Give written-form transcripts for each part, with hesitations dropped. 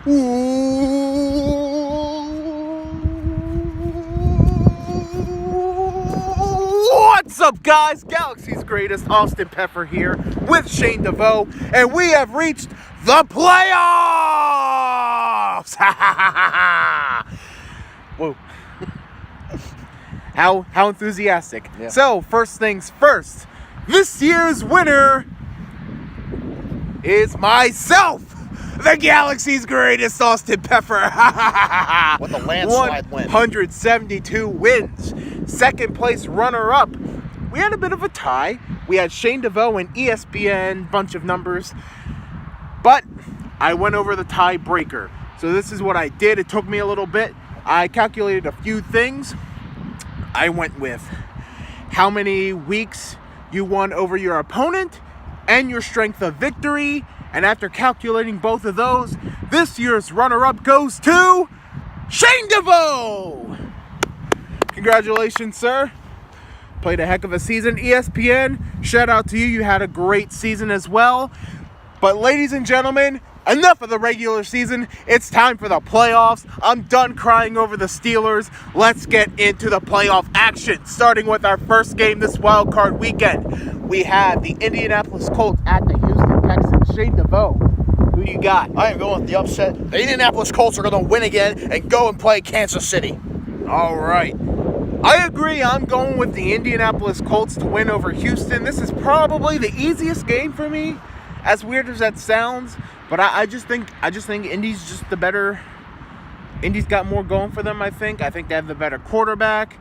What's up, guys? Galaxy's greatest, Austin Peffer here with Shane DeVoe, and we have reached the playoffs! Whoa. How enthusiastic. Yeah. So, first things first, this year's winner is myself, the Galaxy's greatest, Austin Peffer. With a landslide win. 172 wins. Second place runner-up. We had a bit of a tie. We had Shane DeVoe and ESPN, bunch of numbers. But I went over the tiebreaker. So this is what I did. It took me a little bit. I calculated a few things. I went with how many weeks you won over your opponent and your strength of victory. And after calculating both of those, this year's runner-up goes to Shane DeVoe. Congratulations, sir. Played a heck of a season. ESPN, shout out to you. You had a great season as well. But ladies and gentlemen, enough of the regular season. It's time for the playoffs. I'm done crying over the Steelers. Let's get into the playoff action. Starting with our first game this wild card weekend. We have the Indianapolis Colts at the Houston Texans. Shane DeVoe, who you got? I am going with the upset. The Indianapolis Colts are going to win again and go and play Kansas City. All right. I agree. I'm going with the Indianapolis Colts to win over Houston. This is probably the easiest game for me, as weird as that sounds. But I just think Indy's just the better. Indy's got more going for them, I think. I think they have the better quarterback.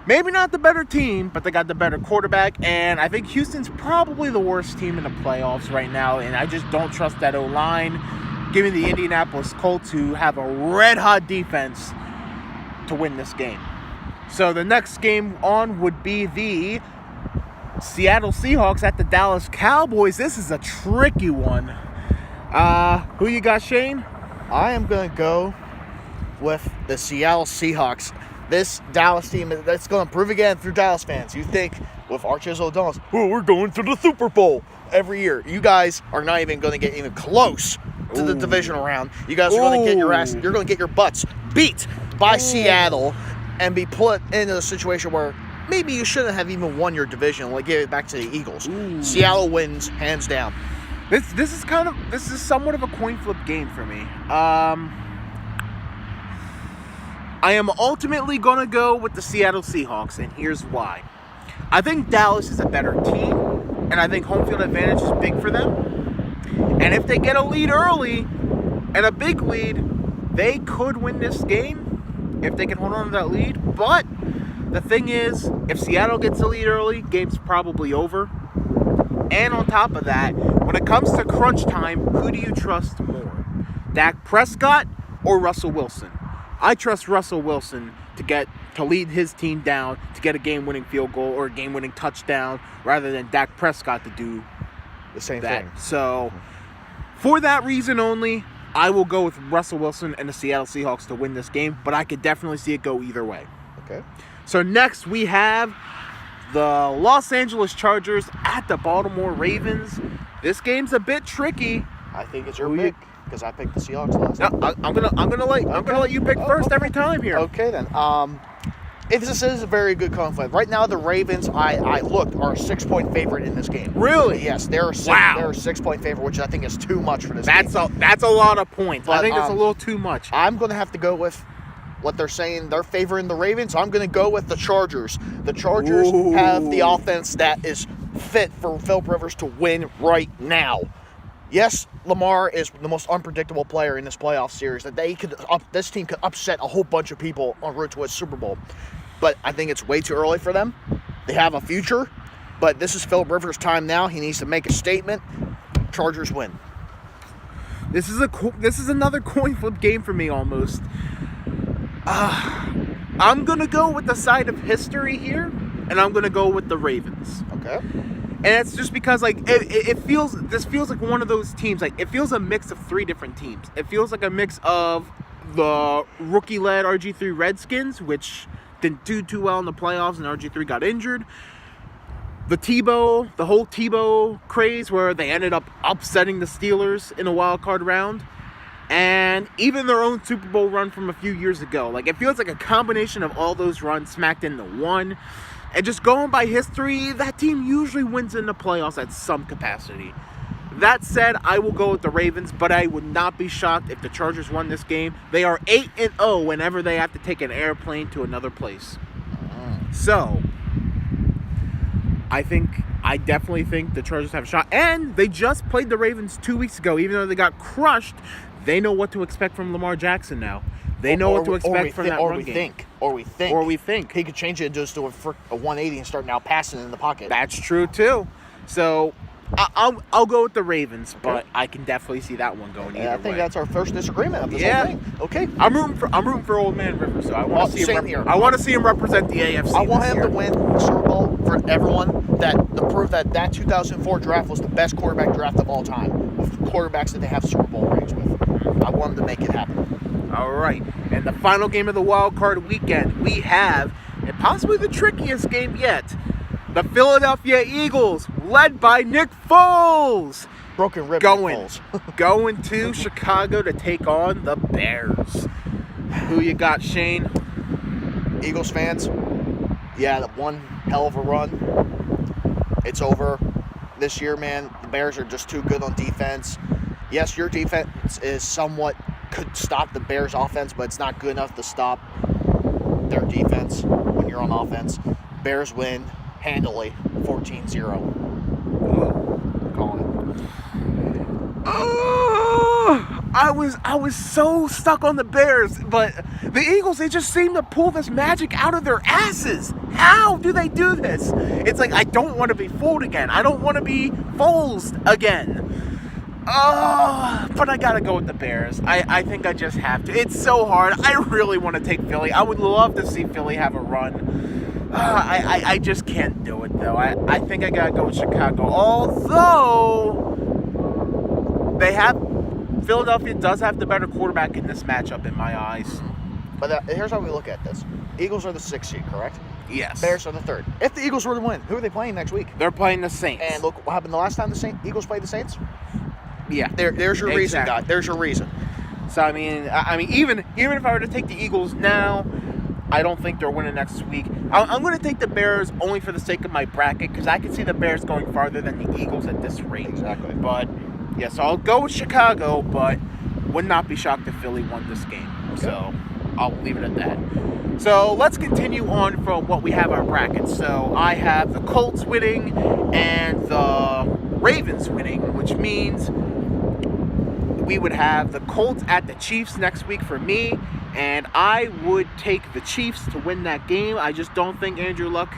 Maybe not the better team, but they got the better quarterback. And I think Houston's probably the worst team in the playoffs right now. And I just don't trust that O-line. Give me the Indianapolis Colts, who have a red-hot defense, to win this game. So the next game on would be the Seattle Seahawks at the Dallas Cowboys. This is a tricky one. Who you got, Shane? I am going to go with the Seattle Seahawks. This Dallas team, that's going to prove again through Dallas fans. You think with Archie O'Donnell, oh, we're going to the Super Bowl every year. You guys are not even going to get even close to the divisional round. You guys are going to get your ass. You're going to get your butts beat by Seattle and be put into a situation where maybe you shouldn't have even won your division. Like, give it back to the Eagles. Seattle wins hands down. This is somewhat of a coin flip game for me. I am ultimately going to go with the Seattle Seahawks, and here's why. I think Dallas is a better team, and I think home field advantage is big for them. And if they get a lead early, and a big lead, they could win this game if they can hold on to that lead. But the thing is, if Seattle gets a lead early, game's probably over. And on top of that, when it comes to crunch time, who do you trust more? Dak Prescott or Russell Wilson? I trust Russell Wilson to lead his team down, to get a game-winning field goal or a game-winning touchdown, rather than Dak Prescott to do the same that. thing. So, for that reason only, I will go with Russell Wilson and the Seattle Seahawks to win this game, but I could definitely see it go either way. Okay. So next we have the Los Angeles Chargers at the Baltimore Ravens. This game's a bit tricky. I think it's your pick because I picked the Seahawks last time. No, I'm gonna let you pick first every time here. Okay then. This is a very good conflict. Right now, the Ravens, I looked, are a 6-point favorite in this game. Really? Yes, they're a 6-point favorite, which I think is too much for this game. That's a lot of points. But, I think that's a little too much. I'm going to have to go with what they're saying. They're favoring the Ravens. I'm going to go with the Chargers. The Chargers have the offense that is fit for Philip Rivers to win right now. Yes, Lamar is the most unpredictable player in this playoff series. That this team could upset a whole bunch of people en route to a Super Bowl. But I think it's way too early for them. They have a future, but this is Philip Rivers' time now. He needs to make a statement. Chargers win. This is another coin flip game for me almost. I'm gonna go with the side of history here, and I'm gonna go with the Ravens. Okay. And it's just because this feels like one of those teams. Like, it feels a mix of three different teams. It feels like a mix of the rookie-led RG3 Redskins, which didn't do too well in the playoffs, and RG3 got injured. The whole Tebow craze, where they ended up upsetting the Steelers in a wild card round. and even their own Super Bowl run from a few years ago. Like, it feels like a combination of all those runs smacked into one. And just going by history, that team usually wins in the playoffs at some capacity. That said, I will go with the Ravens, but I would not be shocked if the Chargers won this game. They are 8-0 whenever they have to take an airplane to another place. So, I definitely think the Chargers have a shot. And they just played the Ravens 2 weeks ago. Even though they got crushed, they know what to expect from Lamar Jackson now. They know what to expect from that run game. Or we think He could change it just to a 180 and start now passing in the pocket. That's true, too. So, I'll go with the Ravens, but I can definitely see that one going either way. I think that's our first disagreement of this whole thing. Okay. I'm rooting for Old Man Rivers, so I want to see him. Here. I want to see him represent the AFC. I want him to win the Super Bowl for everyone to prove that 2004 draft was the best quarterback draft of all time, of quarterbacks that they have Super Bowl rings with. I want him to make it happen. All right, and the final game of the wild card weekend, we have, and possibly the trickiest game yet, the Philadelphia Eagles, led by Nick Foles, Broken rib. going to Chicago to take on the Bears. Who you got, Shane? Eagles fans, one hell of a run. It's over this year, man. The Bears are just too good on defense. Yes, your defense could stop the Bears' offense, but it's not good enough to stop their defense when you're on offense. Bears win handily, 14-0. I was so stuck on the Bears, but the Eagles, they just seem to pull this magic out of their asses. How do they do this? It's like, I don't want to be fooled again. I don't want to be Foles again. But I gotta go with the Bears. I think I just have to. It's so hard. I really want to take Philly. I would love to see Philly have a run. I just can't do it, though. I think I gotta go with Chicago. Although Philadelphia does have the better quarterback in this matchup in my eyes. But here's how we look at this. Eagles are the 6th seed, correct? Yes. Bears are the 3rd. If the Eagles were to win, who are they playing next week? They're playing the Saints. And look what happened the last time the Eagles played the Saints? Yeah. There's your reason, guy. There's your reason. So, I mean, even if I were to take the Eagles now, I don't think they're winning next week. I'm going to take the Bears only for the sake of my bracket, because I can see the Bears going farther than the Eagles at this rate. Exactly. But, yeah, so I'll go with Chicago, but would not be shocked if Philly won this game. Okay. So, I'll leave it at that. So, let's continue on from what we have our brackets. So, I have the Colts winning and the Ravens winning, which means we would have the Colts at the Chiefs next week for me, and I would take the Chiefs to win that game. I just don't think Andrew Luck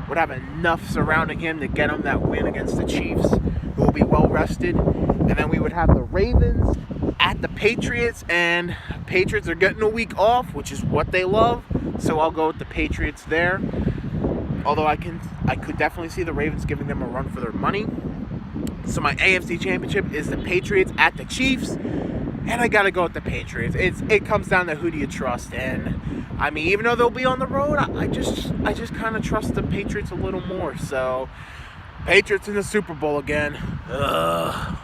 would have enough surrounding him to get him that win against the Chiefs, who will be well rested. And then we would have the Ravens at the Patriots, and Patriots are getting a week off, which is what they love, so I'll go with the Patriots there. Although I could definitely see the Ravens giving them a run for their money. So my AFC Championship is the Patriots at the Chiefs, and I gotta go with the Patriots. It comes down to who do you trust, and I mean, even though they'll be on the road, I just kind of trust the Patriots a little more. So Patriots in the Super Bowl again. Ugh.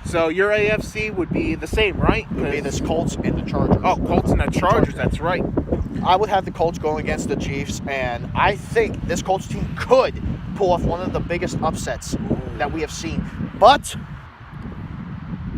So your AFC would be the same, right? It would be this Colts and the Chargers. Oh, Colts and the Chargers. That's right. I would have the Colts going against the Chiefs, and I think this Colts team could pull off one of the biggest upsets that we have seen. But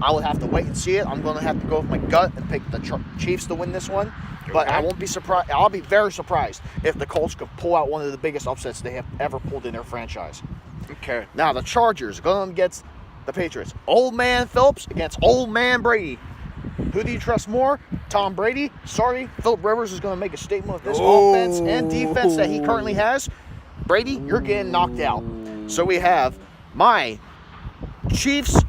I would have to wait and see it. I'm going to have to go with my gut and pick the Chiefs to win this one. But I won't be surprised. I'll be very surprised if the Colts could pull out one of the biggest upsets they have ever pulled in their franchise. Okay. Now, the Chargers going against the Patriots. Old man Phillips against old man Brady. Who do you trust more? Tom Brady? Sorry, Philip Rivers is going to make a statement with this offense and defense that he currently has. Brady, you're getting knocked out. So we have my Chiefs,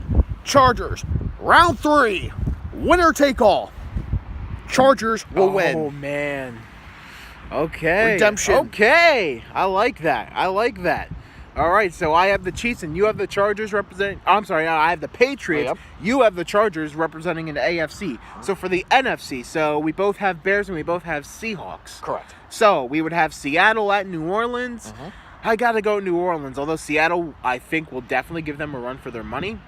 Chargers, round 3, winner take all. Chargers will win. Oh, man. Okay. Redemption. Okay. I like that. All right, so I have the Chiefs and you have the Chargers representing... I have the Patriots. Yep. You have the Chargers representing in the AFC. So for the NFC, so we both have Bears and we both have Seahawks. Correct. So we would have Seattle at New Orleans. I got to go New Orleans, although Seattle, I think, will definitely give them a run for their money.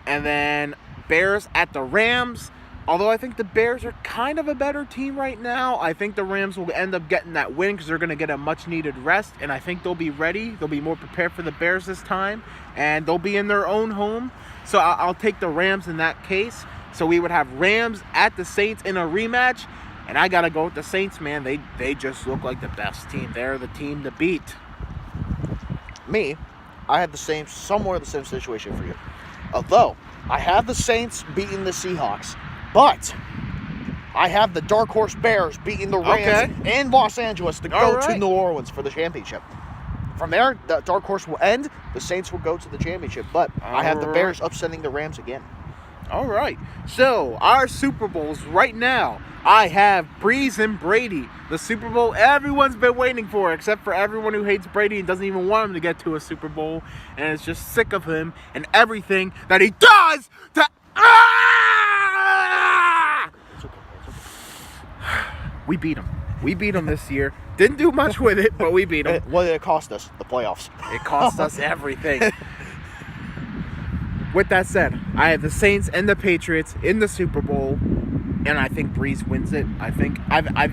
And then Bears at the Rams. Although I think the Bears are kind of a better team right now, I think the Rams will end up getting that win because they're going to get a much-needed rest, and I think they'll be ready. They'll be more prepared for the Bears this time, and they'll be in their own home. So I'll take the Rams in that case. So we would have Rams at the Saints in a rematch, and I got to go with the Saints, man. They just look like the best team. They're the team to beat. Me, I have somewhere the same situation for you. Although, I have the Saints beating the Seahawks, but I have the Dark Horse Bears beating the Rams in Los Angeles to go to New Orleans for the championship. From there, the Dark Horse will end. The Saints will go to the championship, but I have the Bears upsetting the Rams again. All right. So, our Super Bowls right now, I have Breeze and Brady. The Super Bowl everyone's been waiting for, except for everyone who hates Brady and doesn't even want him to get to a Super Bowl, and is just sick of him and everything that he does to... We beat him. We beat him this year. Didn't do much with it, but we beat him. What did it cost us? The playoffs. It cost us everything. With that said, I have the Saints and the Patriots in the Super Bowl, and I think Breeze wins it. I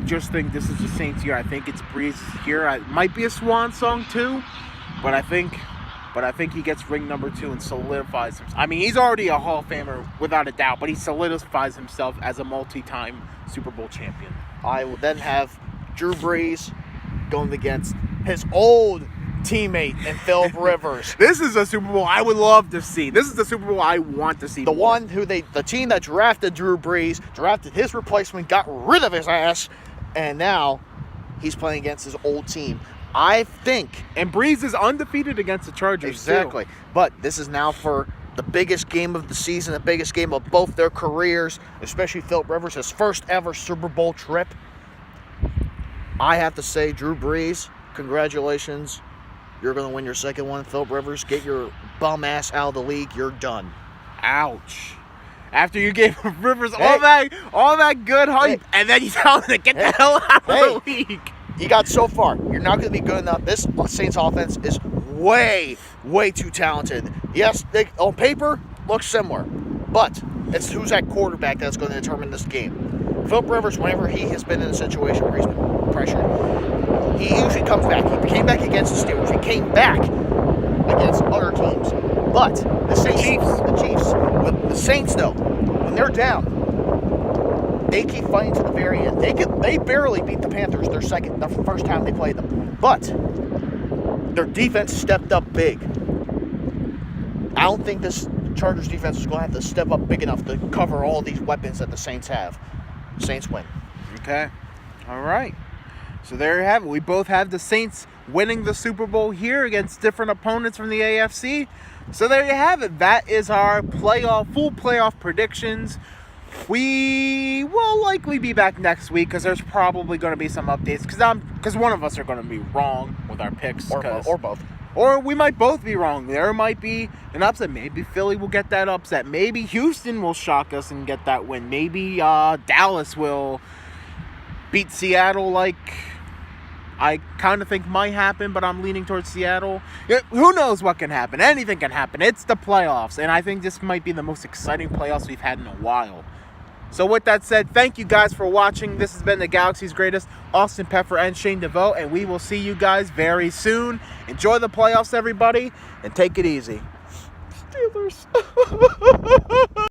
just think this is the Saints' year. I think it's Breeze's year. It might be a swan song too, but I think he gets ring number 2 and solidifies himself. I mean, he's already a Hall of Famer without a doubt, but he solidifies himself as a multi-time Super Bowl champion. I will then have Drew Brees going against his old teammate and Philip Rivers. This is a Super Bowl I would love to see. This is the Super Bowl I want to see. The team that drafted Drew Brees, drafted his replacement, got rid of his ass, and now he's playing against his old team. I think. And Brees is undefeated against the Chargers. Exactly. Too. But this is now for the biggest game of the season, the biggest game of both their careers, especially Philip Rivers, his first ever Super Bowl trip. I have to say, Drew Brees, congratulations. You're going to win your second one. Philip Rivers, get your bum ass out of the league. You're done. Ouch. After you gave Rivers all that good hype, and then you tell him to get the hell out of the league. You got so far. You're not going to be good enough. This Saints offense is way, way too talented. Yes, they, on paper, looks similar. But it's who's that quarterback that's going to determine this game. Philip Rivers, whenever he has been in a situation where he's been pressured, he usually comes back. He came back against the Steelers. He came back against other teams. But the Saints, though, when they're down, they keep fighting to the very end. They barely beat the Panthers the first time they played them. But their defense stepped up big. I don't think this Chargers defense is going to have to step up big enough to cover all these weapons that the Saints have. Saints win. Okay. All right. So there you have it. We both have the Saints winning the Super Bowl here against different opponents from the AFC. So there you have it. That is our full playoff predictions. We will likely be back next week because there's probably going to be some updates because one of us are going to be wrong with our picks. Or both. Or we might both be wrong. There might be an upset. Maybe Philly will get that upset. Maybe Houston will shock us and get that win. Maybe Dallas will beat Seattle like I kind of think might happen, but I'm leaning towards Seattle. Who knows what can happen? Anything can happen. It's the playoffs, and I think this might be the most exciting playoffs we've had in a while. So with that said, thank you guys for watching. This has been the Galaxy's Greatest, Austin Peffer and Shane DeVoe, and we will see you guys very soon. Enjoy the playoffs, everybody, and take it easy. Steelers.